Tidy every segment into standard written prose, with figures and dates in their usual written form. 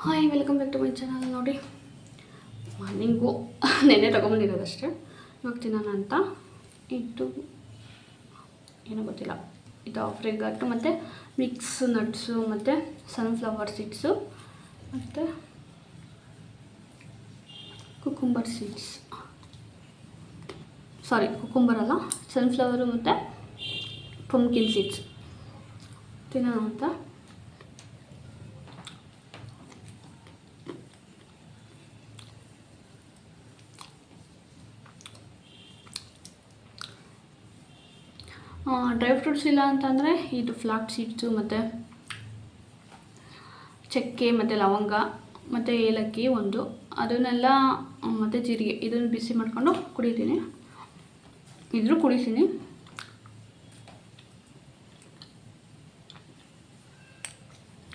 Hi welcome back to my channel. ನೋಡಿ morning ನೆನ್ನೆ ತೊಗೊಂಬಂದಿರೋದಷ್ಟೇ, ಇವಾಗ ತಿನ್ನೋಣ ಅಂತ. ಇದು ಏನೋ ಗೊತ್ತಿಲ್ಲ, ಇದು ಆಫ್ರಿಗಟ್ಟು ಮತ್ತು ಮಿಕ್ಸ್ ನಟ್ಸು ಮತ್ತು ಸನ್ಫ್ಲವರ್ ಸೀಡ್ಸು ಮತ್ತು ಕುಕುಂಬರ್ ಸೀಡ್ಸ್, ಸಾರಿ ಕುಕುಂಬರ್ ಅಲ್ಲ, ಸನ್ಫ್ಲವರು ಮತ್ತು ಪಂಪ್ಕಿನ್ ಸೀಡ್ಸ್ ತಿನ್ನೋಣ ಅಂತ. ಡ್ರೈ ಫ್ರೂಟ್ಸ್ ಇಲ್ಲ ಅಂತಂದರೆ ಇದು ಫ್ಲಾಕ್ ಸೀಡ್ಸು ಮತ್ತು ಚಕ್ಕೆ ಮತ್ತು ಲವಂಗ ಮತ್ತು ಏಲಕ್ಕಿ ಒಂದು, ಅದನ್ನೆಲ್ಲ ಮತ್ತು ಜೀರಿಗೆ ಇದನ್ನು ಬಿಸಿ ಮಾಡಿಕೊಂಡು ಕುಡಿತೀನಿ. ಇದ್ರೂ ಕುಡಿತೀನಿ.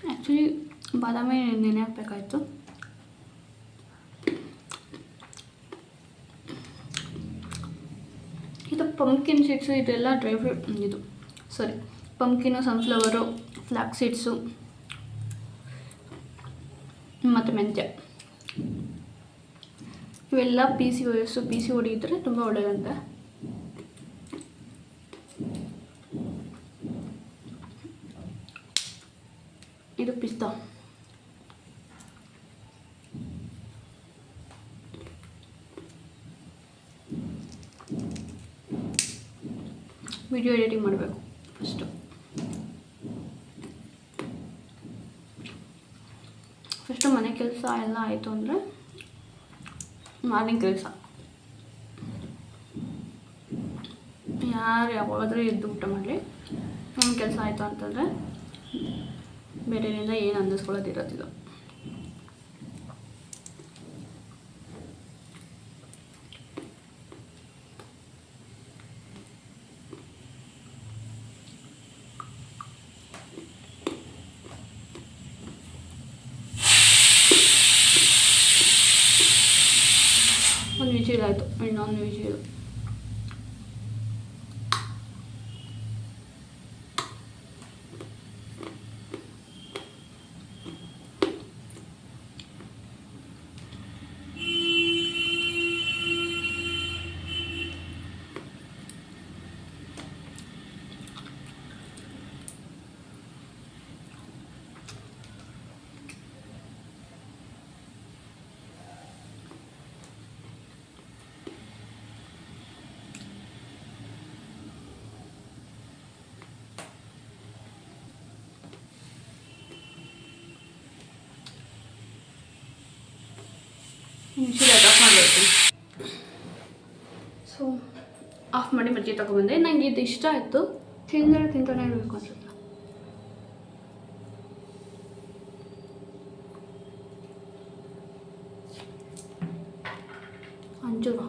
ಆ್ಯಕ್ಚುಲಿ ಬಾದಾಮಿ ನೆನೆ ಹಾಕಬೇಕಾಯ್ತು. ಇದು ಪಂಪ್ಕಿನ್ ಸೀಡ್ಸು, ಇದೆಲ್ಲ ಡ್ರೈ ಫ್ರೂಟ್, ಇದು ಸಾರಿ ಪಂಪ್ಕಿನು, ಸನ್ಫ್ಲವರು, ಫ್ಲಾಕ್ ಸೀಡ್ಸು ಮತ್ತು ಮೆಂತ್ಯ, ಇವೆಲ್ಲ ಪಿ ಸಿ ಓಡಿ ಇದ್ದರೆ ತುಂಬ ಒಳ್ಳೆಯದಂತೆ. ಇದು ಪಿಸ್ತಾ, ವಿಡಿಯೋ ಎಡಿಟಿಂಗ್ ಮಾಡಬೇಕು ಫಸ್ಟು ಮನೆ ಕೆಲಸ ಎಲ್ಲ ಆಯಿತು ಅಂದರೆ ಮಾರ್ನಿಂಗ್ ಕೆಲಸ. ಯಾವಾಗಾದರೂ ಎದ್ದು ಊಟ ಮಾಡಲಿ, ನನ್ನ ಕೆಲಸ ಆಯಿತು ಅಂತಂದರೆ ಬೇರೆಯಿಂದ ಏನು ಅನ್ನಿಸ್ಕೊಳ್ಳೋದಿರೋದಿಲ್ಲ. ಒಂದು ವಿಷಯ ಆಯಿತು, ಇನ್ನೊಂದು ವಿಷಯ ಆಫ್ ಮಾಡಬೇಕು. ಸೊ ಆಫ್ ಮಾಡಿ ಮಜ್ಜಿಗೆ ತಗೊಬಂದೆ. ನನಗೆ ಇದು ಇಷ್ಟ ಆಯಿತು, ತಿಂತಾನೆ ಇರಬೇಕು ಅನ್ಸುತ್ತೆ. ಅಂಜೂರ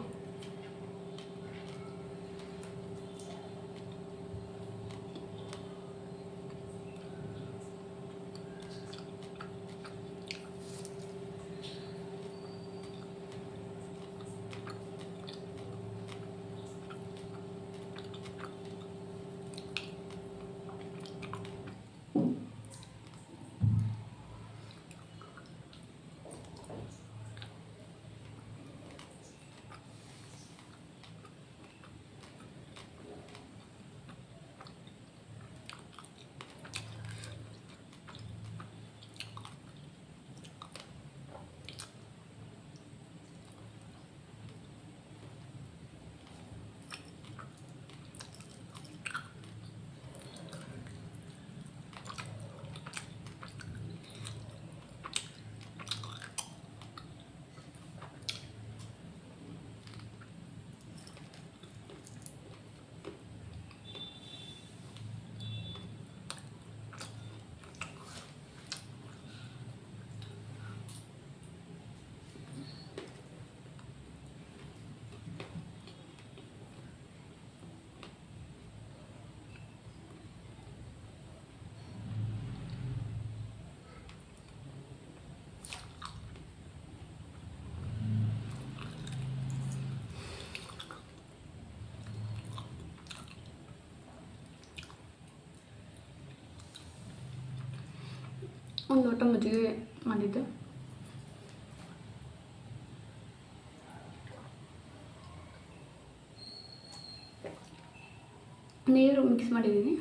ಒಂದು ಲೋಟ ಮಜ್ಜಿಗೆ ಮಾಡಿದ್ದೆ. ನೀರು ಮಿಕ್ಸ್ ಮಾಡಿದ್ದೀನಿ.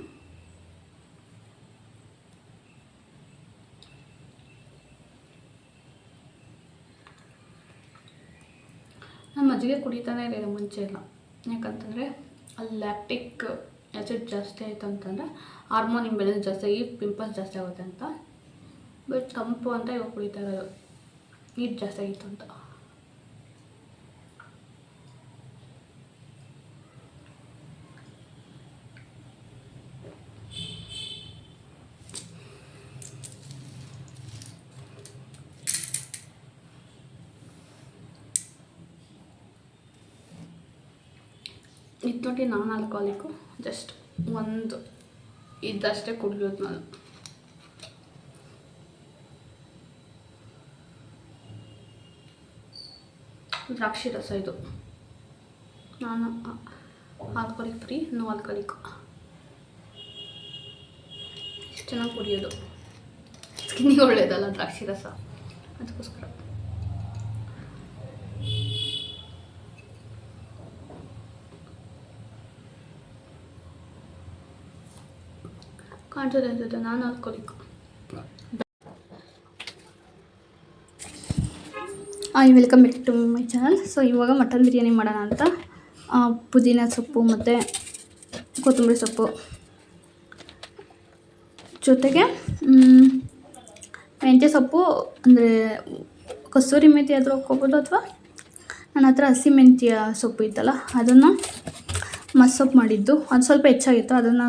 ನಾನು ಮಜ್ಜಿಗೆ ಕುಡಿತಾನೆ ಇರಲಿಲ್ಲ ಮುಂಚೆ ಎಲ್ಲ, ಯಾಕಂತಂದರೆ ಅಲ್ಲಿ ಲ್ಯಾಕ್ಟಿಕ್ ಆ್ಯಸಿಡ್ ಜಾಸ್ತಿ ಆಯಿತು ಅಂತಂದರೆ ಹಾರ್ಮೋನ್ ಇಂಬ್ಯಾಲೆನ್ಸ್ ಜಾಸ್ತಿ ಆಗಿ ಪಿಂಪಲ್ಸ್ ಜಾಸ್ತಿ ಆಗುತ್ತೆ ಅಂತ. ಬಟ್ ತಂಪು ಅಂತ ಇವಾಗ ಕುಡಿತಾ ಇರೋದು, ಹೀಟ್ ಜಾಸ್ತಿ ಆಗಿತ್ತು ಅಂತ. ಇದು ನೋಡಿ ನಾನ್ ಆಲ್ಕೋಹಾಲಿಕ್ಕು, ಜಸ್ಟ್ ಒಂದು ಇದಷ್ಟೇ ಕುಡಿಯೋದು ನಾನು. ದ್ರಾಕ್ಷಿ ರಸ ಇದು. ನಾನು ಆಲ್ಕೋಹಾಲಿಕ್ ಫ್ರೀ, ನೋ ಆಲ್ಕೋಹಾಲಿಕ್. ಇಷ್ಟು ಚೆನ್ನಾಗಿ ಕುಡಿಯೋದು, ಸ್ಕಿನ್ನಿಗೆ ಒಳ್ಳೆಯದಲ್ಲ ದ್ರಾಕ್ಷಿ ರಸ, ಅದಕ್ಕೋಸ್ಕರ. ಕಾಣ್ತದೆ ಅನ್ಸುತ್ತೆ, ನಾನು alcoholic. Welcome back to my channel. So ಇವಾಗ ಮಟನ್ ಬಿರಿಯಾನಿ ಮಾಡೋಣ ಅಂತ ಪುದೀನ ಸೊಪ್ಪು ಮತ್ತು ಕೊತ್ತಂಬರಿ ಸೊಪ್ಪು ಜೊತೆಗೆ ಮೆಂತ್ಯ ಸೊಪ್ಪು, ಅಂದರೆ ಕಸೂರಿ ಮೆಂತ್ಯ ಆದರೂ ಹಾಕ್ಕೋಬೋದು, ಅಥವಾ ನನ್ನ ಹತ್ರ ಹಸಿ ಮೆಂತ್ಯ ಸೊಪ್ಪು ಇತ್ತಲ್ಲ ಅದನ್ನು ಮಸ್ಸೊಪ್ಪು ಮಾಡಿದ್ದು, ಅದು ಸ್ವಲ್ಪ ಹೆಚ್ಚಾಗಿತ್ತು. ಅದನ್ನು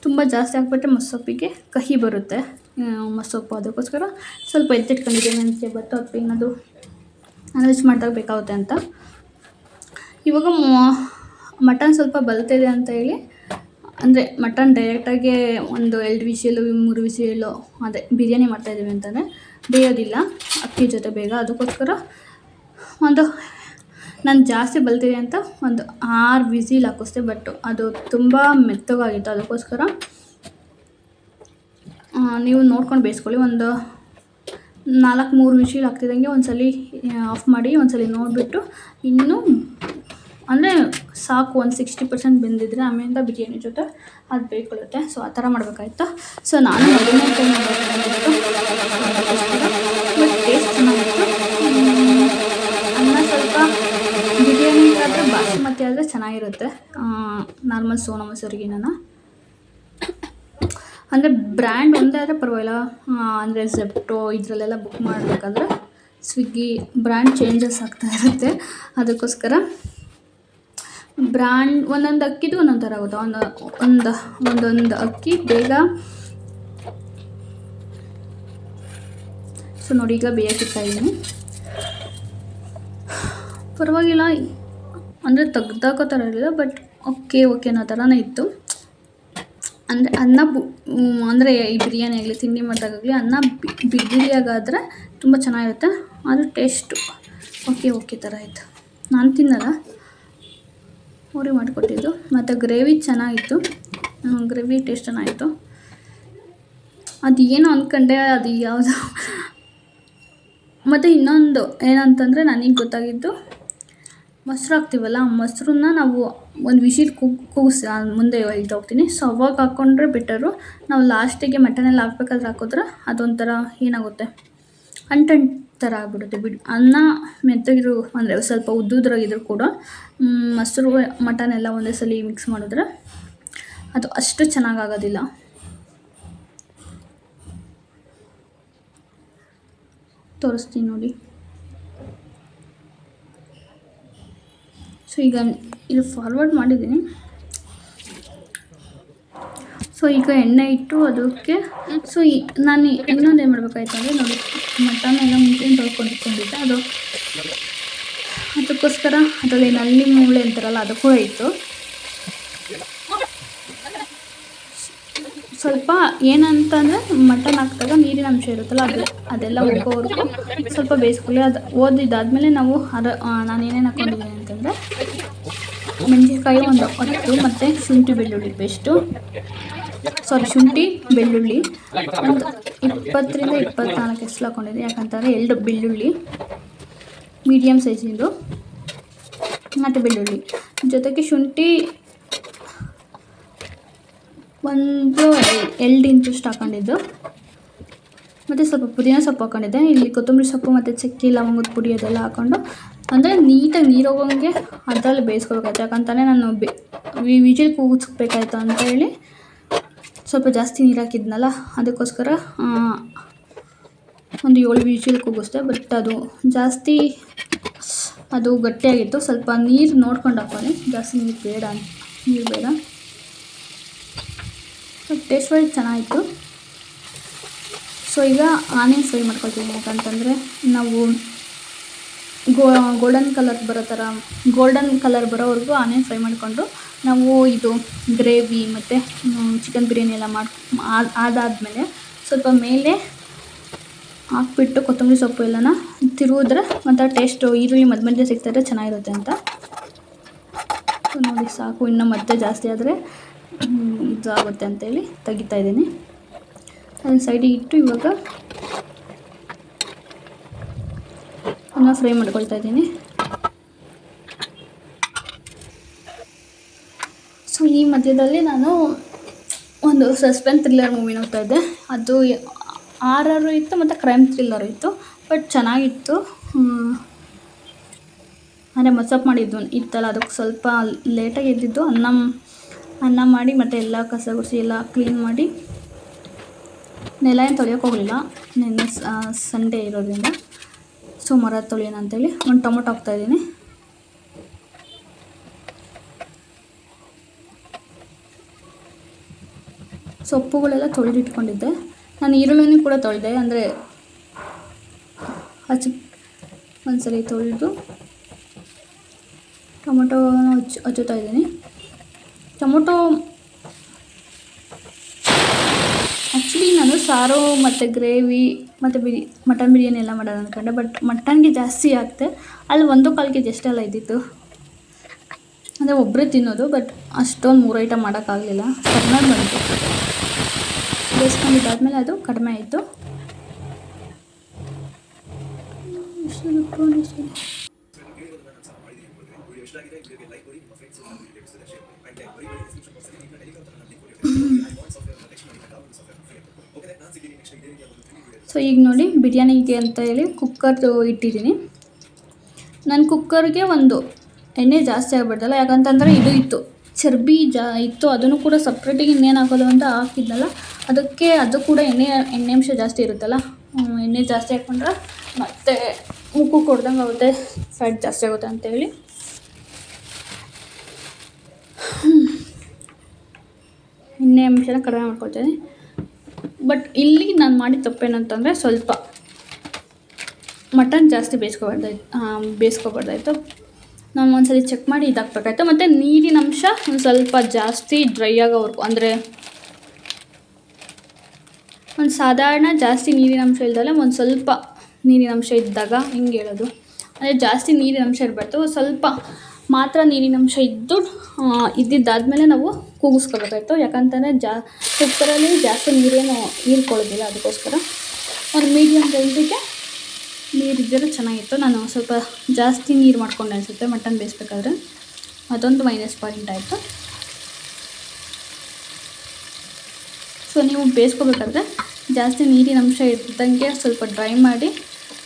ತುಂಬ ಜಾಸ್ತಿ ಹಾಕ್ಬಿಟ್ರೆ ಮಸ್ಸೊಪ್ಪಿಗೆ ಕಹಿ ಬರುತ್ತೆ ಮಸ್ಸೊಪ್ಪು, ಅದಕ್ಕೋಸ್ಕರ ಸ್ವಲ್ಪ ಎತ್ತಿಟ್ಕೊಂಡಿದ್ದೆ ಮೆಂತ್ಯ ಬತ್ತು, ಅಥವಾ ಏನಾದರೂ ನಾನ್ ವೆಜ್ ಮಾಡಿದಾಗ ಬೇಕಾಗುತ್ತೆ ಅಂತ. ಇವಾಗ ಮಟನ್ ಸ್ವಲ್ಪ ಬಲ್ತಿದೆ ಅಂತ ಹೇಳಿ, ಅಂದರೆ ಮಟನ್ ಡೈರೆಕ್ಟಾಗಿ ಒಂದು 2 ವಿಸಿಲು 3 ವಿಸಿಲು ಅದೇ ಬಿರಿಯಾನಿ ಮಾಡ್ತಾಯಿದ್ದೀವಿ ಅಂತಂದರೆ ಬೇಯೋದಿಲ್ಲ ಅಕ್ಕಿ ಜೊತೆ ಬೇಗ. ಅದಕ್ಕೋಸ್ಕರ ನಾನು ಜಾಸ್ತಿ ಬಲ್ತಿದೆ ಅಂತ ಒಂದು 6 ವಿಸಿಲ್ ಹಾಕಿಸ್ದೆ. ಬಟ್ ಅದು ತುಂಬ ಮೆತ್ತಗಾಗಿತ್ತು, ಅದಕ್ಕೋಸ್ಕರ ನೀವು ನೋಡ್ಕೊಂಡು ಬೇಯಿಸ್ಕೊಳ್ಳಿ. ಒಂದು 4-3 ವಿಸಿಲ್ ಹಾಕ್ತಿದ್ದಂಗೆ ಒಂದ್ಸಲಿ ಆಫ್ ಮಾಡಿ, ಒಂದ್ಸಲಿ ನೋಡಿಬಿಟ್ಟು ಇನ್ನೂ ಅಂದರೆ ಸಾಕು, ಒಂದು 60% ಬೆಂದಿದ್ರೆ ಆಮೇಲೆ ಬಿರಿಯಾನಿ ಜೊತೆ ಅದು ಬೇಯ್ಕೊಳ್ಳುತ್ತೆ. ಸೊ ಆ ಥರ ಮಾಡಬೇಕಾಯ್ತು. ಸೊ ನಾನು ಮೊದಲನೇ ಟೈಮ್ ಬಟ್ ಟೇಸ್ಟ್ ಚೆನ್ನಾಗಿತ್ತು. ಅನ್ನ ಸ್ವಲ್ಪ ಬಿರಿಯಾನಿ ಆದರೆ ಬಾಸುಮತಿ ಆದರೆ ಚೆನ್ನಾಗಿರುತ್ತೆ, ನಾರ್ಮಲ್ ಸೋನಾ ಮಸೂರಿಗಿನ. ಅಂದರೆ ಬ್ರ್ಯಾಂಡ್ ಒಂದೇ ಆದರೆ ಪರವಾಗಿಲ್ಲ, ಅಂದರೆ ಝೆಪ್ಟೋ ಇದರಲ್ಲೆಲ್ಲ ಬುಕ್ ಮಾಡಬೇಕಾದ್ರೆ ಸ್ವಿಗ್ಗಿ ಬ್ರ್ಯಾಂಡ್ ಚೇಂಜಸ್ ಆಗ್ತಾ ಇರುತ್ತೆ. ಅದಕ್ಕೋಸ್ಕರ ಬ್ರ್ಯಾಂಡ್ ಒಂದೊಂದು ಅಕ್ಕಿದು ಒಂದೊಂದು ಥರ ಆಗುತ್ತೆ. ಒಂದೊಂದು ಅಕ್ಕಿ ಬೇಗ. ಸೊ ನೋಡಿ, ಈಗ ಬೇಯಕ್ಕಿಟ್ಟಾಯಿದ್ದೀನಿ, ಪರವಾಗಿಲ್ಲ, ಅಂದರೆ ತೆಗ್ದಾಕೋ ಥರ ಇರಲಿಲ್ಲ, ಬಟ್ ಓಕೆ ಅನ್ನೋ ಥರನೇ ಇತ್ತು. ಅಂದರೆ ಅನ್ನ ಅಂದರೆ ಈ ಬಿರಿಯಾನಿ ಆಗಲಿ ತಿಂಡಿ ಮಾಡಿದಾಗಲಿ ಅನ್ನ ಬಿರಿಯಾಗಾದರೆ ತುಂಬ ಚೆನ್ನಾಗಿರುತ್ತೆ. ಅದು ಟೇಸ್ಟು ಓಕೆ ಥರ ಆಯಿತು. ನಾನು ತಿನ್ನಲ್ಲ, ಅವ್ರಿಗೆ ಮಾಡಿಕೊಟ್ಟಿದ್ದು. ಮತ್ತು ಗ್ರೇವಿ ಚೆನ್ನಾಗಿತ್ತು, ಗ್ರೇವಿ ಟೇಸ್ಟ್ ಚೆನ್ನಾಗಿತ್ತು. ಅದು ಏನೋ ಅಂದ್ಕೊಂಡೆ, ಅದು ಯಾವುದು. ಮತ್ತು ಇನ್ನೊಂದು ಏನಂತಂದರೆ ನನಗೆ ಗೊತ್ತಾಗಿದ್ದು, ಮೊಸರು ಹಾಕ್ತೀವಲ್ಲ, ಮೊಸರನ್ನ ನಾವು ಒಂದು ವಿಶಿಲ್ ಕೂಗಿಸಿ ಮುಂದೆ ಇದು ಹೋಗ್ತೀನಿ. ಸೊ ಅವಾಗ ಹಾಕ್ಕೊಂಡ್ರೆ ಬೆಟರು. ನಾವು ಲಾಸ್ಟಿಗೆ ಮಟನೆಲ್ಲ ಹಾಕ್ಬೇಕಾದ್ರೆ ಹಾಕಿದ್ರೆ ಅದೊಂಥರ ಏನಾಗುತ್ತೆ, ಅಂಟು ಥರ ಆಗ್ಬಿಡುತ್ತೆ. ಅನ್ನ ಮೆತ್ತಗಿರೋ ಅಂದರೆ ಸ್ವಲ್ಪ ಉದ್ದುದ್ರಾಗಿದ್ರು ಕೂಡ ಮೊಸರು ಮಟನೆಲ್ಲ ಒಂದೇ ಸಲ ಮಿಕ್ಸ್ ಮಾಡಿದ್ರೆ ಅದು ಅಷ್ಟು ಚೆನ್ನಾಗಾಗೋದಿಲ್ಲ. ತೋರಿಸ್ತೀನಿ ನೋಡಿ. ಸೊ ಈಗ ಇದು ಫಾರ್ವರ್ಡ್ ಮಾಡಿದ್ದೀನಿ. ಸೊ ಈಗ ಎಣ್ಣೆ ಇಟ್ಟು ಅದಕ್ಕೆ ನಾನು ಇನ್ನೊಂದು ಏನು ಮಾಡಬೇಕಾಯ್ತು ಅಂದರೆ ನೋಡಿ, ಮಟನ್ ಎಲ್ಲ ಮುಂಚೆ ತೊಳ್ಕೊಂಡಿದ್ದೆ, ಅದಕ್ಕೋಸ್ಕರ ಅದರಲ್ಲಿ ನಲ್ಲಿ ಮೂಳೆ ಅಂತಾರಲ್ಲ ಅದು ಕೂಡ ಇತ್ತು. ಸ್ವಲ್ಪ ಏನಂತಂದರೆ ಮಟನ್ ಹಾಕಿದಾಗ ನೀರಿನ ಅಂಶ ಇರುತ್ತಲ್ಲ, ಅದೆಲ್ಲ ಹೋಗೋವರೆಗೂ ಸ್ವಲ್ಪ ಬೇಯಿಸ್ಕೊಳ್ಳಿ. ಅದು ಓದಿದ್ದಾದಮೇಲೆ ನಾವು ನಾನು ಏನೇನು ಹಾಕ್ಕೊಂಡಿದ್ದೀನಿ ಅಂತಂದರೆ ಮೆಣಸಿನ್ಕಾಯಿ ಒಂದು 10 ಮತ್ತು ಶುಂಠಿ ಬೆಳ್ಳುಳ್ಳಿ ಪೇಸ್ಟು, ಶುಂಠಿ ಬೆಳ್ಳುಳ್ಳಿ ಒಂದು 20ರಿಂದ 24 ಎಷ್ಟು ಹಾಕ್ಕೊಂಡಿದ್ದೆ. ಯಾಕಂತಂದರೆ 2 ಬೆಳ್ಳುಳ್ಳಿ ಮೀಡಿಯಮ್ ಸೈಜಿಂದು ಮತ್ತು ಬೆಳ್ಳುಳ್ಳಿ ಜೊತೆಗೆ ಶುಂಠಿ ಒಂದು 2 ಇಂಚಷ್ಟು ಹಾಕೊಂಡಿದ್ದು, ಮತ್ತು ಸ್ವಲ್ಪ ಪುದೀನ ಸೊಪ್ಪು ಹಾಕೊಂಡಿದ್ದೆ. ಇಲ್ಲಿ ಕೊತ್ತಂಬರಿ ಸೊಪ್ಪು ಮತ್ತು ಚಕ್ಕೆ ಲವಂಗದ ಪುಡಿ ಅದೆಲ್ಲ ಹಾಕ್ಕೊಂಡು ಅಂದರೆ ನೀಟಾಗಿ ನೀರು ಹೋಗೋಂಗೆ ಅದರಲ್ಲಿ ಬೇಯಿಸ್ಕೋಬೇಕಾಯ್ತು. ಯಾಕಂತಲೇ ನಾನು ವಿಜಿಲ್ ಕೂಗಿಸ್ಬೇಕಾಯ್ತು ಅಂತೇಳಿ ಸ್ವಲ್ಪ ಜಾಸ್ತಿ ನೀರು ಹಾಕಿದ್ನಲ್ಲ, ಅದಕ್ಕೋಸ್ಕರ ಒಂದು 7 ವಿಜಿಲ್ ಕೂಗಿಸ್ದೆ. ಬಟ್ ಅದು ಜಾಸ್ತಿ ಅದು ಗಟ್ಟಿಯಾಗಿತ್ತು. ಸ್ವಲ್ಪ ನೀರು ನೋಡ್ಕೊಂಡು ಹಾಕೊಳ್ಳಿ, ಜಾಸ್ತಿ ನೀರು ಬೇಡ. ಟೇಸ್ಟ್ ವೈಸ್ ಚೆನ್ನಾಗಿತ್ತು. ಸೊ ಈಗ ಆನಿಯನ್ ಫ್ರೈ ಮಾಡ್ಕೊಳ್ತೀನಿ. ಯಾಕಂತಂದರೆ ನಾವು ಗೋಲ್ಡನ್ ಕಲರ್ ಬರೋವರೆಗೂ ಆನಿಯನ್ ಫ್ರೈ ಮಾಡಿಕೊಂಡು ನಾವು ಇದು ಗ್ರೇವಿ ಮತ್ತು ಚಿಕನ್ ಬಿರಿಯಾನಿ ಎಲ್ಲ ಅದಾದಮೇಲೆ ಸ್ವಲ್ಪ ಮೇಲೆ ಹಾಕ್ಬಿಟ್ಟು ಕೊತ್ತಂಬರಿ ಸೊಪ್ಪು ಎಲ್ಲನ ತಿರುವಿದ್ರೆ ಮತ್ತು ಟೇಸ್ಟು ಈರುಳ್ಳಿ ಮಧ್ಯೆ ಸಿಗ್ತಾರೆ ಚೆನ್ನಾಗಿರುತ್ತೆ ಅಂತ. ನೋಡಿ ಸಾಕು, ಇನ್ನು ಮತ್ತೆ ಜಾಸ್ತಿ ಆದರೆ ಇದಾಗುತ್ತೆ ಅಂತೇಳಿ ತೆಗಿತಾ ಇದ್ದೀನಿ. ಅದನ್ನು ಸೈಡಿಗೆ ಇಟ್ಟು ಇವಾಗ ಅದನ್ನು ಫ್ರೈ ಮಾಡ್ಕೊಳ್ತಾ ಇದ್ದೀನಿ. ಸೊ ಈ ಮಧ್ಯದಲ್ಲಿ ನಾನು ಒಂದು ಸಸ್ಪೆನ್ಸ್ ಥ್ರಿಲ್ಲರ್ ಮೂವಿ ನೋಡ್ತಾ ಇದ್ದೆ. ಅದು ಆರರು ಇತ್ತು ಮತ್ತು ಕ್ರೈಮ್ ಥ್ರಿಲ್ಲರ್ ಇತ್ತು. ಬಟ್ ಚೆನ್ನಾಗಿತ್ತು. ಅಂದರೆ ಮಸಪ್ ಮಾಡಿದ್ದು ಇತ್ತಲ್ಲ, ಅದಕ್ಕೆ ಸ್ವಲ್ಪ ಲೇಟಾಗಿ ಎದ್ದಿದ್ದು. ಅನ್ನ ಮಾಡಿ ಮತ್ತು ಎಲ್ಲ ಕಸ ಗುಡಿಸಿ ಎಲ್ಲ ಕ್ಲೀನ್ ಮಾಡಿ, ನೆಲ ಏನು ತೊಳೆಯೋಕೆ ಹೋಗಲಿಲ್ಲ, ನಿನ್ನೆ ಸಂಡೇ ಇರೋದ್ರಿಂದ. ಸೊ ಮರ ತೊಳೆಯೋಣ ಅಂತೇಳಿ ಒಂದು ಟೊಮೊಟೊ ಹಾಕ್ತಾಯಿದ್ದೀನಿ. ಸೊಪ್ಪುಗಳೆಲ್ಲ ತೊಳೆದಿಟ್ಕೊಂಡಿದ್ದೆ. ನಾನು ಈರುಳ್ಳಿನೂ ಕೂಡ ತೊಳೆದೆ, ಅಂದರೆ ಒಂದ್ಸರಿ ತೊಳೆದು ಟೊಮೊಟೊನ ಹಚ್ಚುತ್ತಾ ಇದ್ದೀನಿ. ಟೊಮೊಟೊ ಆ್ಯಕ್ಚುಲಿ ನಾನು ಸಾರು ಮತ್ತು ಗ್ರೇವಿ ಮತ್ತು ಮಟನ್ ಬಿರಿಯಾನಿ ಎಲ್ಲ ಮಾಡೋದು ಅಂದ್ಕೊಂಡೆ. ಬಟ್ ಮಟನ್ಗೆ ಜಾಸ್ತಿ ಆಗ್ತೆ. ಅಲ್ಲಿ 1.25 kg ಅಷ್ಟೆಲ್ಲ ಇದ್ದಿತ್ತು. ಅಂದರೆ ಒಬ್ಬರೇ ತಿನ್ನೋದು. ಬಟ್ ಅಷ್ಟೊಂದು 3 ಐಟಮ್ ಮಾಡೋಕ್ಕಾಗಲಿಲ್ಲ, ಕಡಿಮೆ ಬಂತು. ಬೇಯಿಸ್ಕೊಂಡಿದ್ದಾದಮೇಲೆ ಅದು ಕಡಿಮೆ ಆಯಿತು. ಸೊ ಈಗ ನೋಡಿ ಬಿರಿಯಾನಿಗೆ ಅಂತ ಹೇಳಿ ಕುಕ್ಕರ್ ಇಟ್ಟಿದ್ದೀನಿ. ನಾನು ಕುಕ್ಕರ್ಗೆ ಒಂದು ಎಣ್ಣೆ ಜಾಸ್ತಿ ಆಗಿಬಿಡ್ತಲ್ಲ, ಯಾಕಂತಂದರೆ ಇದು ಇತ್ತು ಚರ್ಬಿ ಇತ್ತು. ಅದನ್ನು ಕೂಡ ಸಪ್ರೇಟಿಗೆ ಇನ್ನೇನು ಹಾಕೋದು ಅಂತ ಹಾಕಿದ್ನಲ್ಲ, ಅದಕ್ಕೆ ಅದು ಕೂಡ ಎಣ್ಣೆ ಅಂಶ ಜಾಸ್ತಿ ಇರುತ್ತಲ್ಲ. ಎಣ್ಣೆ ಜಾಸ್ತಿ ಹಾಕ್ಕೊಂಡ್ರೆ ಮತ್ತು ಉಪ್ಪು ಕೊಡ್ದಂಗೆ ಆಗುತ್ತೆ, ಫ್ಯಾಟ್ ಜಾಸ್ತಿ ಆಗುತ್ತೆ ಅಂತೇಳಿ ಎಣ್ಣೆ ಅಂಶನ ಕಡಿಮೆ ಮಾಡ್ಕೊಳ್ತೀನಿ. ಬಟ್ ಇಲ್ಲಿ ನಾನು ಮಾಡಿದ ತಪ್ಪೇನಂತಂದರೆ ಸ್ವಲ್ಪ ಮಟನ್ ಜಾಸ್ತಿ ಬೇಯಿಸ್ಕೊಬಾರ್ದಾಯ್ತು. ನಾನು ಒಂದ್ಸಲಿ ಚೆಕ್ ಮಾಡಿ ಇದಾಕಬೇಕಾಯ್ತು. ಮತ್ತು ನೀರಿನ ಅಂಶ ಒಂದು ಸ್ವಲ್ಪ ಜಾಸ್ತಿ ಡ್ರೈ ಆಗೋವರೆಗೂ, ಅಂದರೆ ಒಂದು ಸಾಧಾರಣ ಜಾಸ್ತಿ ನೀರಿನ ಅಂಶ ಇಲ್ದಲೆ ಒಂದು ಸ್ವಲ್ಪ ನೀರಿನ ಅಂಶ ಇದ್ದಾಗ ಹಿಂಗೆ ಹೇಳೋದು, ಅಂದರೆ ಜಾಸ್ತಿ ನೀರಿನ ಅಂಶ ಇರಬಾರ್ದು, ಸ್ವಲ್ಪ ಮಾತ್ರ ನೀರಿನ ಅಂಶ ಇದ್ದಿದ್ದಾದಮೇಲೆ ನಾವು ಕೂಗಿಸ್ಕೋಬೇಕಾಯ್ತು. ಯಾಕಂತಂದರೆ ಕುಕ್ಕರಲ್ಲಿ ಜಾಸ್ತಿ ನೀರೇನು ಹೀರ್ಕೊಳ್ಳೋದಿಲ್ಲ, ಅದಕ್ಕೋಸ್ಕರ ಒಂದು ಮೀಡಿಯಮ್ ರೇಂಜಿಗೆ ನೀರಿದ್ದರೆ ಚೆನ್ನಾಗಿತ್ತು. ನಾನು ಸ್ವಲ್ಪ ಜಾಸ್ತಿ ನೀರು ಮಾಡ್ಕೊಂಡೆ ಅನಿಸುತ್ತೆ ಮಟನ್ ಬೇಯಿಸ್ಬೇಕಾದ್ರೆ, ಅದೊಂದು ಮೈನಸ್ ಪಾಯಿಂಟ್ ಆಯಿತು. ಸೊ ನೀವು ಬೇಯಿಸ್ಕೋಬೇಕಾದ್ರೆ ಜಾಸ್ತಿ ನೀರಿನ ಅಂಶ ಇದ್ದಂಗೆ ಸ್ವಲ್ಪ ಡ್ರೈ ಮಾಡಿ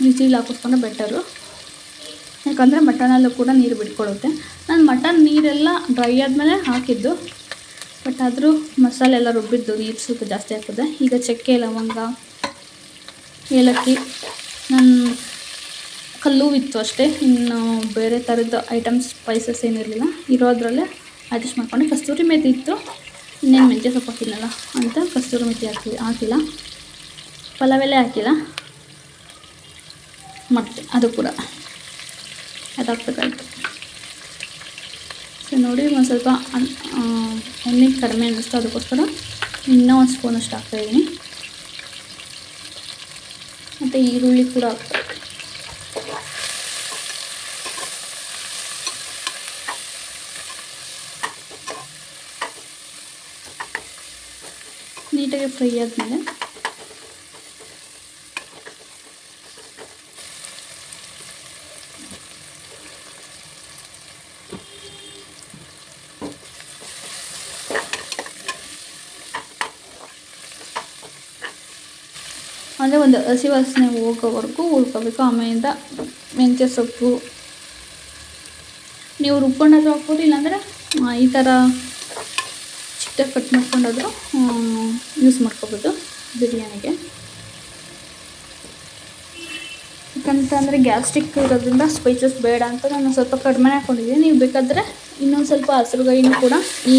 ವಿಜಿಲ್ ಹಾಕಿಸ್ಕೊಂಡ್ರೆ ಬೆಟರು. ಯಾಕಂದರೆ ಮಟನಲ್ಲೂ ಕೂಡ ನೀರು ಬಿಟ್ಕೊಳ್ಳುತ್ತೆ. ನಾನು ಮಟನ್ ನೀರೆಲ್ಲ ಡ್ರೈ ಆದಮೇಲೆ ಹಾಕಿದ್ದು, ಬಟ್ ಆದರೂ ಮಸಾಲೆ ಎಲ್ಲ ರುಬ್ಬಿದ್ದು ನೀರು ಸ್ವಲ್ಪ ಜಾಸ್ತಿ ಹಾಕಿದೆ. ಈಗ ಚಕ್ಕೆ ಲವಂಗ ಏಲಕ್ಕಿ ನನ್ನ ಕಲ್ಲು ಇತ್ತು ಅಷ್ಟೇ, ಇನ್ನು ಬೇರೆ ಥರದ ಐಟಮ್ಸ್ ಸ್ಪೈಸಸ್ ಏನಿರಲಿಲ್ಲ, ಇರೋದ್ರಲ್ಲೇ ಅಡ್ಜಸ್ಟ್ ಮಾಡ್ಕೊಂಡೆ. ಕಸ್ತೂರಿ ಮೆಥಿ ಇತ್ತು, ಇನ್ನೇನು ಮೆಂತ್ಯ ಸೊಪ್ಪು ಹಾಕಿದ್ನಲ್ಲ ಅಂತ ಕಸ್ತೂರಿ ಮೆಥಿ ಹಾಕಿಲ್ಲ, ಪಲಾವೆಲ್ಲೇ ಹಾಕಿಲ್ಲ. ಮತ್ತು ಅದು ಕೂಡ ಅದಾಗಬೇಕಾಯ್ತು. ಸೊ ನೋಡಿ ಒಂದು ಸ್ವಲ್ಪ ಎಣ್ಣೆ ಕಡಿಮೆ ಅನ್ನಿಸ್ತು, ಅದಕ್ಕೋಸ್ಕರ ಇನ್ನೂ ಒಂದು ಸ್ಪೂನಷ್ಟು ಹಾಕ್ತಾಯಿದ್ದೀನಿ. ಮತ್ತು ಈರುಳ್ಳಿ ಕೂಡ ಹಾಕ್ತಾ ನೀಟಾಗಿ ಫ್ರೈ ಆದಮೇಲೆ ಅಂದರೆ ಒಂದು ಹಸಿ ವಾಸನೆ ಹೋಗೋವರೆಗೂ ಹುರ್ಕೋಬೇಕು. ಆಮೇಲಿಂದ ಮೆಂತ್ಯ ಸೊಪ್ಪು ನೀವು ರುಬ್ಕೊಂಡಾದ್ರೂ ಹಾಕ್ಬೋದು, ಇಲ್ಲಾಂದರೆ ಈ ಥರ ಚಿಕ್ಕದಾಗಿ ಕಟ್ ಮಾಡ್ಕೊಂಡಾದರೂ ಯೂಸ್ ಮಾಡ್ಕೋಬೋದು ಬಿರಿಯಾನಿಗೆ. ಯಾಕಂತಂದರೆ ಗ್ಯಾಸ್ಟ್ರಿಕ್ ಇರೋದ್ರಿಂದ ಸ್ಪೈಸಸ್ ಬೇಡ ಅಂತ ನಾನು ಸ್ವಲ್ಪ ಕಡಿಮೆ ಹಾಕ್ಕೊಂಡಿದ್ದೀನಿ. ನೀವು ಬೇಕಾದರೆ ಇನ್ನೊಂದು ಸ್ವಲ್ಪ ಹಸಿರುಗಾಯಿನೂ ಕೂಡ ಈ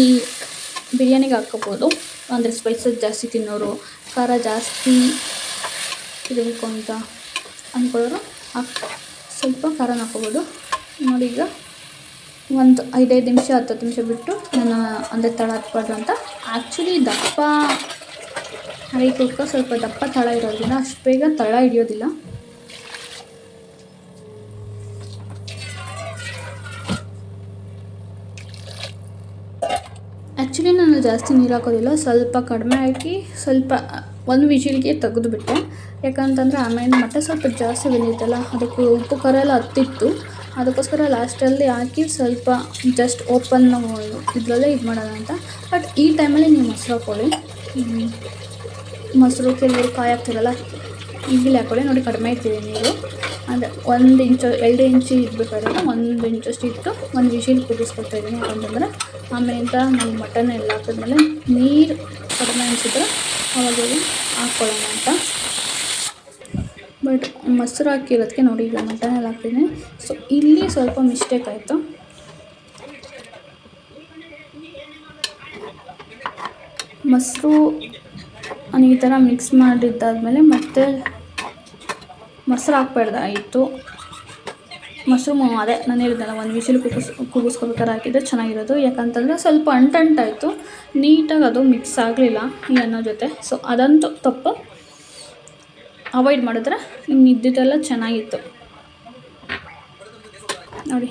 ಬಿರಿಯಾನಿಗೆ ಹಾಕ್ಕೋಬೋದು. ಅಂದರೆ ಸ್ಪೈಸಸ್ ಜಾಸ್ತಿ ತಿನ್ನೋರು, ಖಾರ ಜಾಸ್ತಿ ಇರಬೇಕು ಅಂತ ಅಂದ್ಕೊಳ್ಳೋರು ಸ್ವಲ್ಪ ಖಾರನ ಹಾಕ್ಕೋಬೋದು. ನೋಡಿ, ಈಗ ಒಂದು 5 ನಿಮಿಷ 10 ನಿಮಿಷ ಬಿಟ್ಟು ನಾನು ಅಂದರೆ ತಳ ಹತ್ಬಾರ್ದು ಅಂತ. ಆ್ಯಕ್ಚುಲಿ ದಪ್ಪ ಕುಕ್ಕ ಸ್ವಲ್ಪ ದಪ್ಪ ತಳ ಇರೋದ್ರಿಂದ ಅಷ್ಟು ಬೇಗ ತಳ ಹಿಡಿಯೋದಿಲ್ಲ. ಆ್ಯಕ್ಚುಲಿ ನಾನು ಜಾಸ್ತಿ ನೀರು ಹಾಕೋದಿಲ್ಲ, ಸ್ವಲ್ಪ ಕಡಿಮೆ ಹಾಕಿ ಸ್ವಲ್ಪ ಒಂದು ವಿಜಿಲ್ಗೆ ತೆಗೆದುಬಿಟ್ಟೆ. ಯಾಕಂತಂದರೆ ಆಮೇಲೆ ಮತ್ತೆ ಸ್ವಲ್ಪ ಜಾಸ್ತಿ ಬೆಂದಿತ್ತಲ್ಲ, ಅದಕ್ಕೆ ಉಪ್ಪು ಖಾರ ಎಲ್ಲ ಹತ್ತಿತ್ತು. ಅದಕ್ಕೋಸ್ಕರ ಲಾಸ್ಟಲ್ಲಿ ಹಾಕಿ ಸ್ವಲ್ಪ ಜಸ್ಟ್ ಓಪನ್ ಇದರಲ್ಲೇ ಇದು ಮಾಡೋಣ ಅಂತ. ಬಟ್ ಈ ಟೈಮಲ್ಲಿ ನೀವು ಮೊಸರು ಹಾಕ್ಕೊಳ್ಳಿ. ಮೊಸರು ಕೆಲವರು ಕಾಯಿ ಹಾಕ್ತಿರಲ್ಲ, ಈಗಲೇ ಹಾಕ್ಕೊಳ್ಳಿ. ನೋಡಿ, ಕಡಿಮೆ ಇರ್ತೀವಿ ನೀರು, ಅಂದರೆ 1 ಇಂಚು 2 ಇಂಚು ಇಡಬೇಕಾದ್ರೆ 1 ಇಂಚಷ್ಟು ಇಟ್ಟು ಒಂದು ವಿಷಿಲ್ ಕುದಿಸ್ಕೊಳ್ತಾಯಿದ್ದೀನಿ. ಯಾಕಂತಂದರೆ ಆಮೇಲಿಂದ ನಾವು ಮಟನ್ ಎಲ್ಲ ಹಾಕಿದ್ಮೇಲೆ ನೀರು ಕಡಿಮೆ ಅನಿಸಿದ್ರೆ ಅವಾಗ ಹಾಕ್ಕೊಳ್ಳೋಣ ಅಂತ. ಬಟ್ ಮೊಸರು ಹಾಕಿರೋದಕ್ಕೆ ನೋಡಿ, ಈಗ ಮಟನೆಲ್ಲ ಹಾಕ್ತಿದ್ದೀನಿ. ಸೊ ಇಲ್ಲಿ ಸ್ವಲ್ಪ ಮಿಸ್ಟೇಕ್ ಆಯಿತು. ಮೊಸರು ಈ ಥರ ಮಿಕ್ಸ್ ಮಾಡಿದ್ದಾದಮೇಲೆ ಮತ್ತೆ ಮೊಸರು ಹಾಕ್ಬಾರ್ದಾಯಿತು. ಮೊಸರು ಅದೇ ನಾನು ಹೇಳಿದ್ನಲ್ಲ, ಒಂದು ವಿಷಿಲ್ ಕೂಗಿಸ್ಕೋಬೇಕಾದ್ರೆ ಹಾಕಿದರೆ ಚೆನ್ನಾಗಿರೋದು. ಯಾಕಂತಂದರೆ ಸ್ವಲ್ಪ ಅಂಟಾಯಿತು, ನೀಟಾಗಿ ಅದು ಮಿಕ್ಸ್ ಆಗಲಿಲ್ಲ ಈ ಅನ್ನೋ ಜೊತೆ. ಸೊ ಅದಂತೂ ತಪ್ಪು, ಅವಾಯ್ಡ್ ಮಾಡಿದ್ರೆ ಇನ್ನು ಇದ್ದಿದ್ದೆಲ್ಲ ಚೆನ್ನಾಗಿತ್ತು. ನೋಡಿ,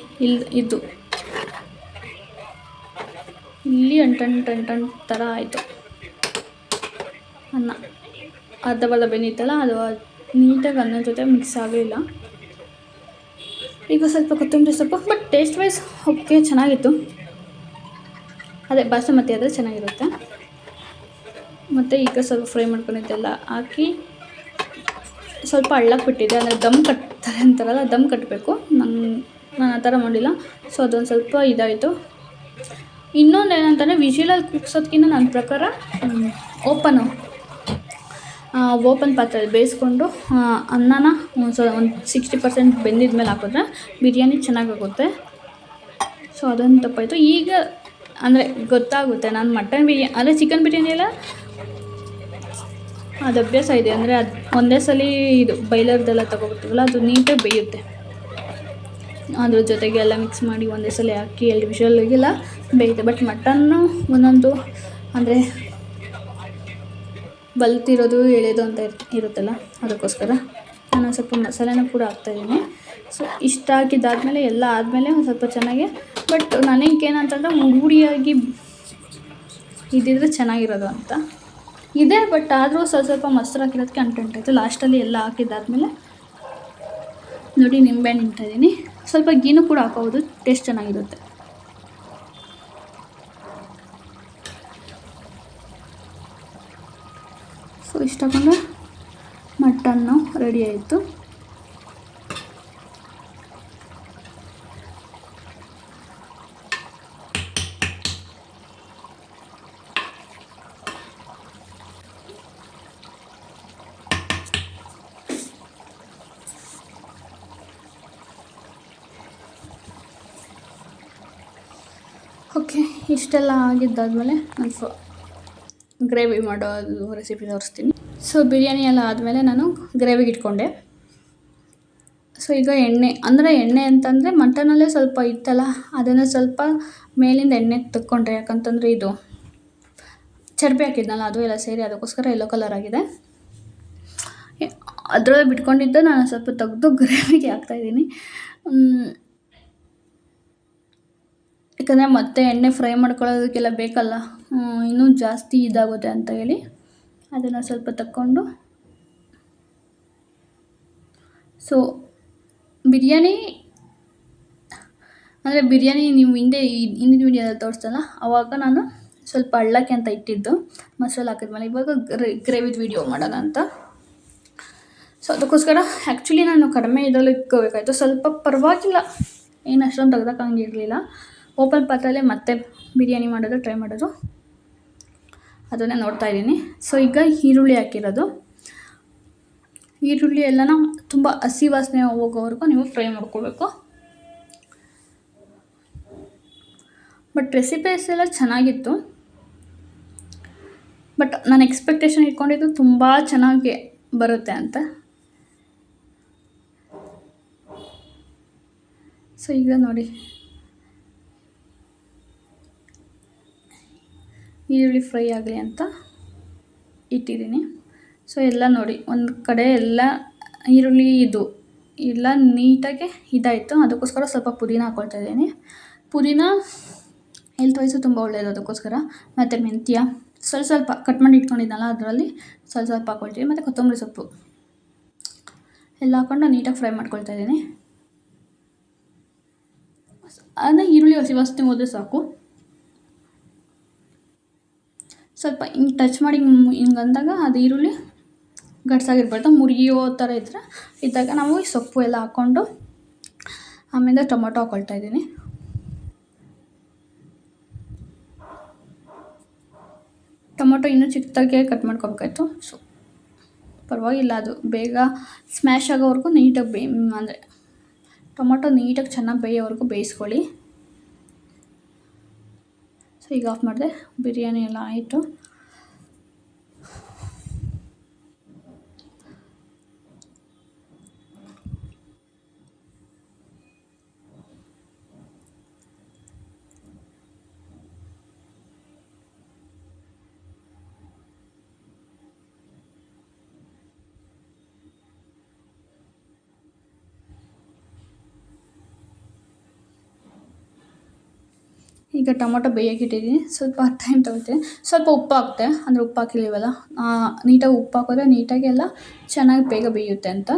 ಇಲ್ಲಿ ಅಂಟು ಥರ ಆಯಿತು. ಅನ್ನ ಅರ್ಧ ಬೆಂದಿತ್ತಲ್ಲ, ಅದು ನೀಟಾಗಿ ಅನ್ನದ ಜೊತೆ ಮಿಕ್ಸ್ ಆಗಲಿಲ್ಲ. ಈಗ ಸ್ವಲ್ಪ ಕೊತ್ತಂಬರಿ ಸೊಪ್ಪು, ಬಟ್ ಟೇಸ್ಟ್ ವೈಸ್ ಓಕೆ, ಚೆನ್ನಾಗಿತ್ತು. ಅದೇ ಬಾಸುಮತಿ ಆದರೆ ಚೆನ್ನಾಗಿರುತ್ತೆ. ಮತ್ತು ಈಗ ಸ್ವಲ್ಪ ಫ್ರೈ ಮಾಡ್ಕೊಂಡಿದ್ದೆಲ್ಲ ಹಾಕಿ ಸ್ವಲ್ಪ ಹಳ್ಳಕ್ಕೆ ಬಿಟ್ಟಿದ್ದೆ, ಅಂದರೆ ದಮ್ ಕಟ್ತಾರೆ ಅಂತಾರಲ್ಲ, ದಮ್ ಕಟ್ಟಬೇಕು. ನಾನು ಆ ಥರ ಮಾಡಿಲ್ಲ. ಸೊ ಅದೊಂದು ಸ್ವಲ್ಪ ಇದಾಯಿತು. ಇನ್ನೊಂದು ಏನಂತಂದರೆ, ವಿಜಿಲಲ್ಲಿ ಕೂಗ್ಸೋದಕ್ಕಿಂತ ನನ್ನ ಪ್ರಕಾರ ಓಪನ್ ಪಾತ್ರೆಯಲ್ಲಿ ಬೇಯಿಸ್ಕೊಂಡು ಅನ್ನನ ಒಂದು 60% ಬೆಂದಿದ ಮೇಲೆ ಹಾಕಿದ್ರೆ ಬಿರಿಯಾನಿ ಚೆನ್ನಾಗಾಗುತ್ತೆ. ಸೊ ಅದೊಂದು ತಪ್ಪಾಯಿತು. ಈಗ ಅಂದರೆ ಗೊತ್ತಾಗುತ್ತೆ, ನಾನು ಮಟನ್ ಬಿರಿಯಾನಿ ಅಂದರೆ ಚಿಕನ್ ಬಿರಿಯಾನಿ ಎಲ್ಲ ಅದು ಅಭ್ಯಾಸ ಇದೆ. ಅಂದರೆ ಅದು ಒಂದೇ ಸಲ ಇದು ಬೈಲರ್ದೆಲ್ಲ ತೊಗೊಬರ್ತೀವಲ್ಲ, ಅದು ನೀಟಾಗಿ ಬೇಯುತ್ತೆ. ಅದ್ರ ಜೊತೆಗೆ ಎಲ್ಲ ಮಿಕ್ಸ್ ಮಾಡಿ ಒಂದೇ ಸಲ ಹಾಕಿ 2 ವಿಷಲ್ಗೆಲ್ಲ ಬೇಯುತ್ತೆ. ಬಟ್ ಮಟನ್ನು ಒಂದೊಂದು ಅಂದರೆ ಬಲ್ತಿರೋದು ಎಳೆದು ಅಂತ ಇರುತ್ತಲ್ಲ, ಅದಕ್ಕೋಸ್ಕರ ನಾನು ಸ್ವಲ್ಪ ಮಸಾಲೆನೂ ಕೂಡ ಹಾಕ್ತಾಯಿದ್ದೀನಿ. ಸೊ ಇಷ್ಟ ಹಾಕಿದ್ದಾದಮೇಲೆ ಎಲ್ಲ ಆದಮೇಲೆ ಒಂದು ಸ್ವಲ್ಪ ಚೆನ್ನಾಗಿ, ಬಟ್ ನನಗೇನಂತಂದರೆ ಹುಡಿಯಾಗಿ ಇದ್ದಿದ್ರೆ ಚೆನ್ನಾಗಿರೋದು ಅಂತ ಇದೆ. ಬಟ್ ಆದರೂ ಸ್ವಲ್ಪ ಮೊಸರು ಹಾಕಿರೋದಕ್ಕೆ ಅಂಟಾಯಿತು. ಲಾಸ್ಟಲ್ಲಿ ಎಲ್ಲ ಹಾಕಿದ್ದಾದಮೇಲೆ ನೋಡಿ, ನಿಂಬೆಹಣ್ಣು ಇಟ್ಟಿದ್ದೀನಿ. ಸ್ವಲ್ಪ ಗೀನು ಕೂಡ ಹಾಕೋಬೋದು, ಟೇಸ್ಟ್ ಚೆನ್ನಾಗಿರುತ್ತೆ. ಸೊ ಇಷ್ಟ ಹಾಕೊಂಡ್ರೆ ಮಟನ್ನು ರೆಡಿ ಆಯಿತು. ಓಕೆ, ಇಷ್ಟೆಲ್ಲ ಆಗಿದ್ದಾದಮೇಲೆ ನಾನು ಗ್ರೇವಿ ಮಾಡೋದು ರೆಸಿಪಿ ತೋರಿಸ್ತೀನಿ. ಸೊ ಬಿರಿಯಾನಿ ಎಲ್ಲ ಆದಮೇಲೆ ನಾನು ಗ್ರೇವಿಗೆ ಇಟ್ಕೊಂಡೆ. ಸೊ ಈಗ ಎಣ್ಣೆ ಅಂತಂದರೆ ಮಟನಲ್ಲೇ ಸ್ವಲ್ಪ ಇತ್ತಲ್ಲ, ಅದನ್ನು ಸ್ವಲ್ಪ ಮೇಲಿಂದ ಎಣ್ಣೆ ತಕ್ಕೊಂಡ್ರೆ. ಯಾಕಂತಂದರೆ ಇದು ಚರ್ಬಿ ಹಾಕಿದ್ನಲ್ಲ, ಅದು ಎಲ್ಲ ಸೇರಿ ಅದಕ್ಕೋಸ್ಕರ ಯೆಲ್ಲೋ ಕಲರ್ ಆಗಿದೆ. ಅದರಲ್ಲೇ ಬಿಟ್ಕೊಂಡಿದ್ದು ನಾನು ಸ್ವಲ್ಪ ತೆಗೆದು ಗ್ರೇವಿಗೆ ಹಾಕ್ತಾಯಿದ್ದೀನಿ. ಯಾಕಂದರೆ ಮತ್ತೆ ಎಣ್ಣೆ ಫ್ರೈ ಮಾಡ್ಕೊಳ್ಳೋದಕ್ಕೆಲ್ಲ ಬೇಕಲ್ಲ, ಇನ್ನೂ ಜಾಸ್ತಿ ಇದಾಗುತ್ತೆ ಅಂತ ಹೇಳಿ ಅದನ್ನು ಸ್ವಲ್ಪ ತಕ್ಕೊಂಡು. ಸೊ ಬಿರಿಯಾನಿ ನೀವು ಹಿಂದಿನ ವೀಡಿಯೋದಲ್ಲಿ ತೋರಿಸ್ತಲ್ಲ, ಆವಾಗ ನಾನು ಸ್ವಲ್ಪ ಹಳ್ಳಕ್ಕೆ ಅಂತ ಇಟ್ಟಿದ್ದು ಮೊಸರು ಹಾಕಿದ್ಮೇಲೆ. ಇವಾಗ ಗ್ರೇವಿದು ವೀಡಿಯೋ ಮಾಡೋಣ ಅಂತ. ಸೊ ಅದಕ್ಕೋಸ್ಕರ ಆ್ಯಕ್ಚುಲಿ ನಾನು ಕಡಿಮೆ ಇದರಲ್ಲಿ ಇಟ್ಕೋಬೇಕಾಯ್ತು. ಸ್ವಲ್ಪ ಪರವಾಗಿಲ್ಲ, ಏನು ಅಷ್ಟೊಂದು ತೆಗ್ದಕ್ಕಂಗಿರಲಿಲ್ಲ. ಓಪನ್ ಪಾತ್ರೆಯಲ್ಲೇ ಮತ್ತೆ ಬಿರಿಯಾನಿ ಮಾಡೋದು ಟ್ರೈ ಮಾಡೋದು, ಅದನ್ನೇ ನೋಡ್ತಾಯಿದ್ದೀನಿ. ಸೊ ಈಗ ಈರುಳ್ಳಿ ಹಾಕಿರೋದು. ಈರುಳ್ಳಿ ಎಲ್ಲನ ತುಂಬ ಹಸಿ ವಾಸನೆ ಹೋಗೋವರೆಗೂ ನೀವು ಫ್ರೈ ಮಾಡ್ಕೋಬೇಕು. ಬಟ್ ರೆಸಿಪೀಸ್ ಎಲ್ಲ ಚೆನ್ನಾಗಿತ್ತು. ಬಟ್ ನಾನು ಎಕ್ಸ್ಪೆಕ್ಟೇಷನ್ ಇಟ್ಕೊಂಡಿದ್ದು ತುಂಬ ಚೆನ್ನಾಗಿ ಬರುತ್ತೆ ಅಂತ. ಸೊ ಈಗ ನೋಡಿ ಈರುಳ್ಳಿ ಫ್ರೈ ಆಗಲಿ ಅಂತ ಇಟ್ಟಿದ್ದೀನಿ. ಸೊ ಎಲ್ಲ ನೋಡಿ ಒಂದು ಕಡೆ ಎಲ್ಲ ಈರುಳ್ಳಿ ಇದು ಎಲ್ಲ ನೀಟಾಗಿ ಇದಾಯಿತು. ಅದಕ್ಕೋಸ್ಕರ ಸ್ವಲ್ಪ ಪುದೀನ ಹಾಕ್ಕೊಳ್ತಾ ಇದ್ದೀನಿ. ಪುದೀನ ಹೆಲ್ತ್ ವೈಸು ತುಂಬ ಒಳ್ಳೆಯದು, ಅದಕ್ಕೋಸ್ಕರ. ಮತ್ತು ಮೆಂತ್ಯ ಸ್ವಲ್ಪ ಕಟ್ ಮಾಡಿ ಇಟ್ಕೊಂಡಿದ್ದಲ್ಲ, ಅದರಲ್ಲಿ ಸ್ವಲ್ಪ ಹಾಕ್ಕೊಳ್ತೀವಿ. ಮತ್ತು ಕೊತ್ತಂಬರಿ ಸೊಪ್ಪು ಎಲ್ಲ ಹಾಕ್ಕೊಂಡು ನೀಟಾಗಿ ಫ್ರೈ ಮಾಡ್ಕೊಳ್ತಾ ಇದ್ದೀನಿ. ಅದನ್ನ ಈರುಳ್ಳಿ ಹಸಿ ವಾಸನೆ ಹೋದರೆ ಸಾಕು. ಸ್ವಲ್ಪ ಹಿಂಗೆ ಟಚ್ ಮಾಡಿ ಹಿಂಗೆ ಅಂದಾಗ ಅದು ಈರುಳ್ಳಿ ಗಟ್ಸಾಗಿರ್ಬಾರ್ದು, ಮುರಿಯೋ ಥರ ಇದ್ದಾಗ ನಾವು ಈ ಸೊಪ್ಪು ಎಲ್ಲ ಹಾಕ್ಕೊಂಡು ಆಮೇಲೆ ಟೊಮೊಟೊ ಹಾಕ್ಕೊಳ್ತಾ ಇದ್ದೀನಿ. ಟೊಮೊಟೊ ಇನ್ನೂ ಚಿಕ್ಕದಾಗೆ ಕಟ್ ಮಾಡ್ಕೊಬೇಕಾಯ್ತು. ಸೊ ಪರವಾಗಿಲ್ಲ, ಅದು ಬೇಗ ಸ್ಮ್ಯಾಶ್ ಆಗೋವರೆಗೂ ನೀಟಾಗಿ ಅಂದರೆ ಟೊಮೊಟೊ ನೀಟಾಗಿ ಚೆನ್ನಾಗಿ ಬೇಯೋವರೆಗೂ ಬೇಯಿಸ್ಕೊಳ್ಳಿ. ಸೊ ಈಗ ಆಫ್ ಮಾಡಿದೆ. ಬಿರಿಯಾನಿ ಎಲ್ಲ ಆಯಿತು. ಈಗ ಟೊಮೊಟೊ ಬೇಯೋಕ್ಕಿಟ್ಟಿದ್ದೀನಿ. ಸ್ವಲ್ಪ ಟೈಮ್ ತೊಗೊಳ್ತೀನಿ. ಸ್ವಲ್ಪ ಉಪ್ಪು ಹಾಕ್ತೆ, ಅಂದರೆ ಉಪ್ಪು ಹಾಕಿಲ್ವಲ್ಲ, ನೀಟಾಗಿ ಉಪ್ಪು ಹಾಕಿದ್ರೆ ನೀಟಾಗಿ ಎಲ್ಲ ಚೆನ್ನಾಗಿ ಬೇಗ ಬೇಯುತ್ತೆ ಅಂತ.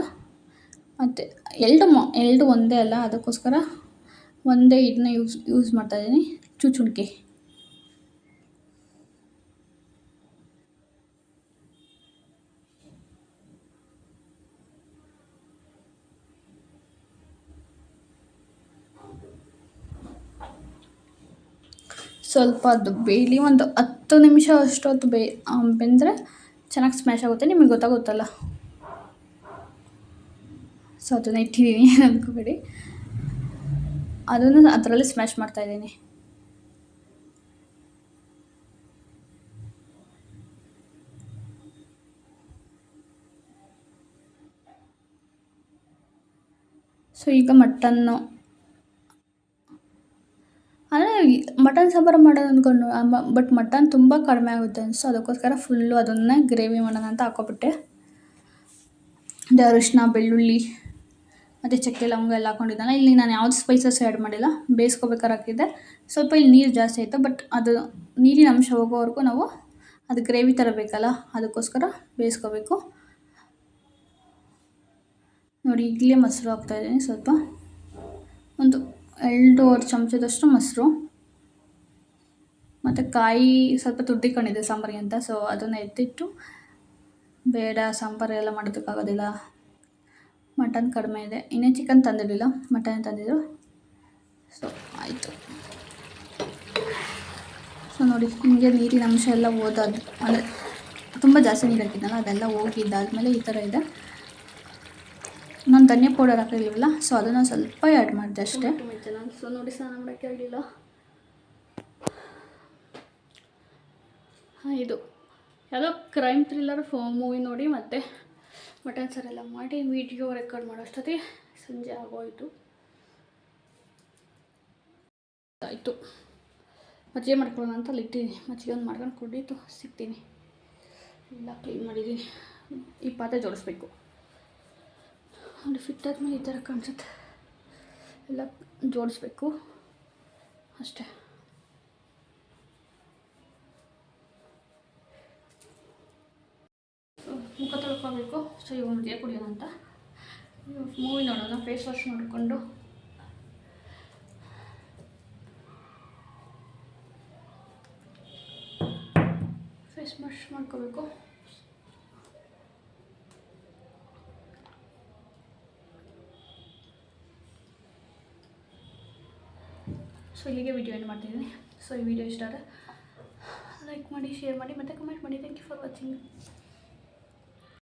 ಮತ್ತು ಎರಡು ಒಂದೇ ಅಲ್ಲ, ಅದಕ್ಕೋಸ್ಕರ ಒಂದೇ ಇದನ್ನ ಯೂಸ್ ಮಾಡ್ತಾಯಿದ್ದೀನಿ, ಚುಂಚುಣಿಕೆ. ಸ್ವಲ್ಪ ಅದು ಬೇಯಲಿ, ಒಂದು 10 ನಿಮಿಷ ಅಷ್ಟೊತ್ತು ಬೆಂದರೆ ಚೆನ್ನಾಗಿ ಸ್ಮ್ಯಾಶ್ ಆಗುತ್ತೆ, ನಿಮಗೆ ಗೊತ್ತಾಗುತ್ತಲ್ಲ. ಸೊ ಅದನ್ನು ಇಟ್ಟಿದ್ದೀನಿ, ಏನು ಅಂದ್ಕೋಬೇಡಿ. ಅದನ್ನು ಅದರಲ್ಲಿ ಸ್ಮ್ಯಾಶ್ ಮಾಡ್ತಾಯಿದ್ದೀನಿ. ಸೊ ಈಗ ಮಟನ್ನು, ಅಂದರೆ ಮಟನ್ ಸಾಂಬಾರು ಮಾಡೋದು ಅಂದ್ಕೊಂಡು, ಬಟ್ ಮಟನ್ ತುಂಬ ಕಡಿಮೆ ಆಗುತ್ತೆ ಅನಿಸ್ತು. ಅದಕ್ಕೋಸ್ಕರ ಫುಲ್ಲು ಅದನ್ನೇ ಗ್ರೇವಿ ಮಾಡೋಣ ಅಂತ ಹಾಕ್ಕೊಬಿಟ್ಟೆ. ಅರಿಶಿನ, ಬೆಳ್ಳುಳ್ಳಿ ಮತ್ತು ಚಕ್ಕೆ ಲವಂಗ ಎಲ್ಲ ಹಾಕ್ಕೊಂಡಿದ್ದಲ್ಲ. ಇಲ್ಲಿ ನಾನು ಯಾವ್ದು ಸ್ಪೈಸಸ್ ಆ್ಯಡ್ ಮಾಡಿಲ್ಲ, ಬೇಯಿಸ್ಕೋಬೇಕಾದ್ರೆ ಹಾಕಿದ್ದೆ. ಸ್ವಲ್ಪ ಇಲ್ಲಿ ನೀರು ಜಾಸ್ತಿ ಆಯಿತು, ಬಟ್ ಅದು ನೀರಿನ ಅಂಶ ಹೋಗೋವರೆಗೂ ನಾವು ಅದು ಗ್ರೇವಿ ಥರ ಬೇಕಲ್ಲ, ಅದಕ್ಕೋಸ್ಕರ ಬೇಯಿಸ್ಕೋಬೇಕು. ನೋಡಿ ಈಗಲೇ ಮೊಸರು ಹಾಕ್ತಾಯಿದ್ದೀನಿ, ಸ್ವಲ್ಪ ಒಂದು 2.5 ಚಮಚದಷ್ಟು ಮೊಸರು. ಮತ್ತು ಕಾಯಿ ಸ್ವಲ್ಪ ತುರ್ದಿಕೊಂಡಿದ್ದೆ ಸಾಂಬಾರಿಗೆ ಅಂತ, ಸೊ ಅದನ್ನು ಎತ್ತಿಟ್ಟು, ಬೇಡ ಸಾಂಬಾರು ಎಲ್ಲ ಮಾಡೋದಕ್ಕಾಗೋದಿಲ್ಲ, ಮಟನ್ ಕಡಿಮೆ ಇದೆ, ಇನ್ನೇ ಚಿಕನ್ ತಂದಿರಲಿಲ್ಲ, ಮಟನ್ ತಂದಿದ್ರು. ಸೊ ಆಯಿತು. ಸೊ ನೋಡಿ ಹಿಂಗೆ ನೀರಿನ ಅಂಶ ಎಲ್ಲ ಹೋದಾದ, ಅಂದರೆ ತುಂಬ ಜಾಸ್ತಿ ನೀರು ಹಾಕಿದ್ನಲ್ಲ, ಅದೆಲ್ಲ ಹೋಗಿದ್ದಾದಮೇಲೆ ಈ ಥರ ಇದೆ. ನಾನು ಧನಿಯಾ ಪೌಡರ್ ಹಾಕಿರಲಿಲ್ಲ, ಸೊ ಅದನ್ನು ಸ್ವಲ್ಪ ಆ್ಯಡ್ ಮಾಡಿದೆ ಅಷ್ಟೇ. ಸೊ ನೋಡಿ ಸ್ನಾನ ಮಾಡೋಕ್ಕೆ ಆಗಲಿಲ್ಲ. ಇದು ಯಾವುದೋ ಕ್ರೈಮ್ ಥ್ರಿಲ್ಲರ್ ಮೂವಿ ನೋಡಿ ಮತ್ತೆ ಮಟನ್ ಸಾರೆಲ್ಲ ಮಾಡಿ ವೀಡಿಯೋ ರೆಕಾರ್ಡ್ ಮಾಡೋ ಅಷ್ಟೊತ್ತಿಗೆ ಸಂಜೆ ಆಗೋಯಿತು. ಆಯಿತು, ಮಜ್ಜಿಗೆ ಮಾಡ್ಕೊಳ್ಳೋಣ ಅಂತ ಅಲ್ಲಿ ಇಟ್ಟಿದ್ದೀನಿ. ಮಜ್ಜಿಗೆ ಒಂದು ಮಾಡ್ಕೊಂಡು ಕುಡಿದು ಸಿಗ್ತೀನಿ. ಎಲ್ಲ ಕ್ಲೀನ್ ಮಾಡಿದ್ದೀನಿ. ಈ ಪಾತ್ರೆ ಜೋಡಿಸ್ಬೇಕು. ಅಲ್ಲಿ ಫಿಟ್ ಆದಮೇಲೆ ಈ ಥರ ಕಾಣಿಸುತ್ತೆ, ಎಲ್ಲ ಜೋಡಿಸ್ಬೇಕು ಅಷ್ಟೇ. ಮುಖ ತೊಳ್ಕೊಬೇಕು. ಸೊ ಇವಾಗ ಮಜ್ಜಿಗೆ ಕುಡಿಯೋಣ ಅಂತ ಮೂವಿ ನೋಡೋಣ. ಫೇಸ್ ವಾಶ್ ಮಾಡಿಕೊಂಡು ಫೇಸ್ ವಾಶ್ ಮಾಡ್ಕೋಬೇಕು. ಸೊ ಇಲ್ಲಿಗೆ ವಿಡಿಯೋ ಏನು ಮಾಡ್ತಿದ್ದೀನಿ. ಸೊ ಈ ವಿಡಿಯೋ ಇಷ್ಟ ಆದರೆ ಲೈಕ್ ಮಾಡಿ, ಶೇರ್ ಮಾಡಿ ಮತ್ತು ಕಮೆಂಟ್ ಮಾಡಿ. Thank you for watching.